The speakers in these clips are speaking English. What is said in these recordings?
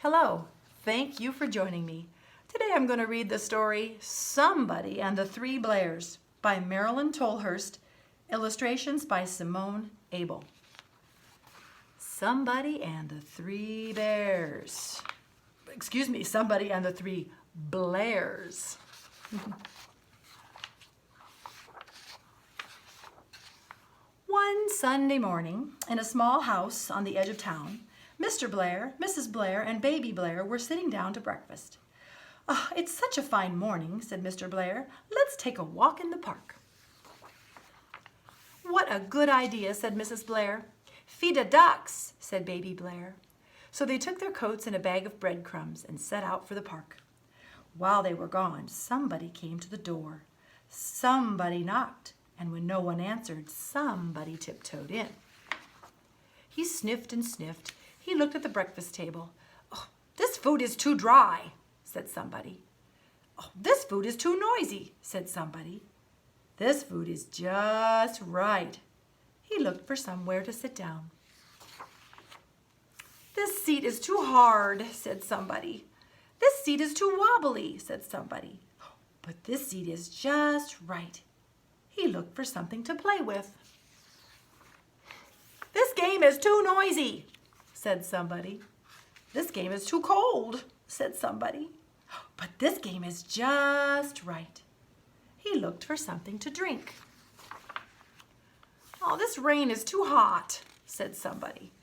Hello, thank you for joining me. Today I'm going to read the story Somebody and the Three Blairs by Marilyn Tolhurst, illustrations by Simone Abel. Somebody and the Three Bears. Excuse me, Somebody and the Three Blairs. One Sunday morning, in a small house on the edge of town, Mr. Blair, Mrs. Blair, and Baby Blair were sitting down to breakfast. "Oh, it's such a fine morning," said Mr. Blair. "Let's take a walk in the park." "What a good idea," said Mrs. Blair. "Feed the ducks," said Baby Blair. So they took their coats and a bag of breadcrumbs and set out for the park. While they were gone, somebody came to the door. Somebody knocked, and when no one answered, somebody tiptoed in. He sniffed and sniffed. He looked at the breakfast table. "Oh, this food is too dry," said somebody. "Oh, this food is too noisy," said somebody. "This food is just right." He looked for somewhere to sit down. "This seat is too hard," said somebody. "This seat is too wobbly," said somebody. "But this seat is just right." He looked for something to play with. "This game is too noisy," said somebody. "This game is too cold," said somebody. "But this game is just right." He looked for something to drink. "Oh, this rain is too hot," said somebody.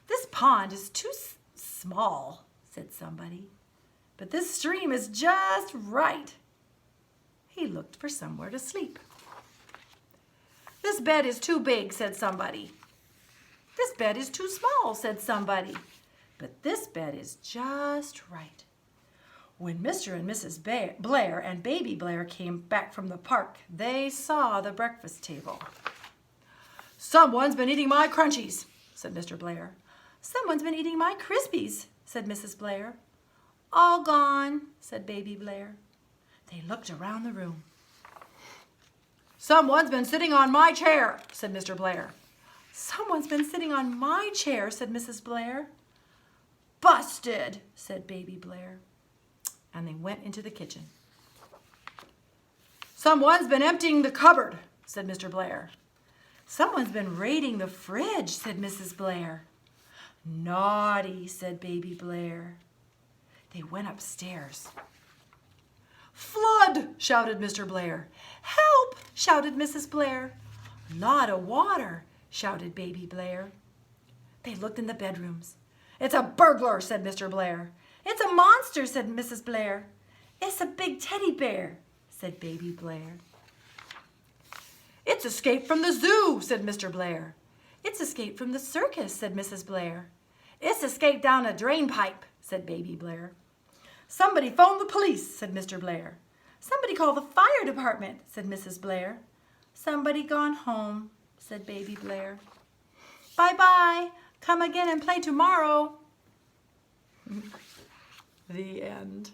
"This pond is too small," said somebody. "But this stream is just right." He looked for somewhere to sleep. "This bed is too big," said somebody. "This bed is too small," said somebody. "But this bed is just right." When Mr. and Mrs. Blair and Baby Blair came back from the park, they saw the breakfast table. "Someone's been eating my crunchies," said Mr. Blair. "Someone's been eating my Crispies," said Mrs. Blair. "All gone," said Baby Blair. They looked around the room. "Someone's been sitting on my chair," said Mr. Blair. "Someone's been sitting on my chair," said Mrs. Blair. "Busted," said Baby Blair. And they went into the kitchen. "Someone's been emptying the cupboard," said Mr. Blair. "Someone's been raiding the fridge," said Mrs. Blair. "Naughty," said Baby Blair. They went upstairs. "Flood!" shouted Mr. Blair. "Help!" shouted Mrs. Blair. "Lot of water!" shouted Baby Blair. They looked in the bedrooms. "It's a burglar," said Mr. Blair. "It's a monster," said Mrs. Blair. "It's a big teddy bear," said Baby Blair. "It's escaped from the zoo," said Mr. Blair. "It's escaped from the circus," said Mrs. Blair. "It's escaped down a drain pipe," said Baby Blair. "Somebody phone the police," said Mr. Blair. "Somebody call the fire department," said Mrs. Blair. "Somebody gone home," said Baby Blair. "Bye-bye. Come again and play tomorrow." The end.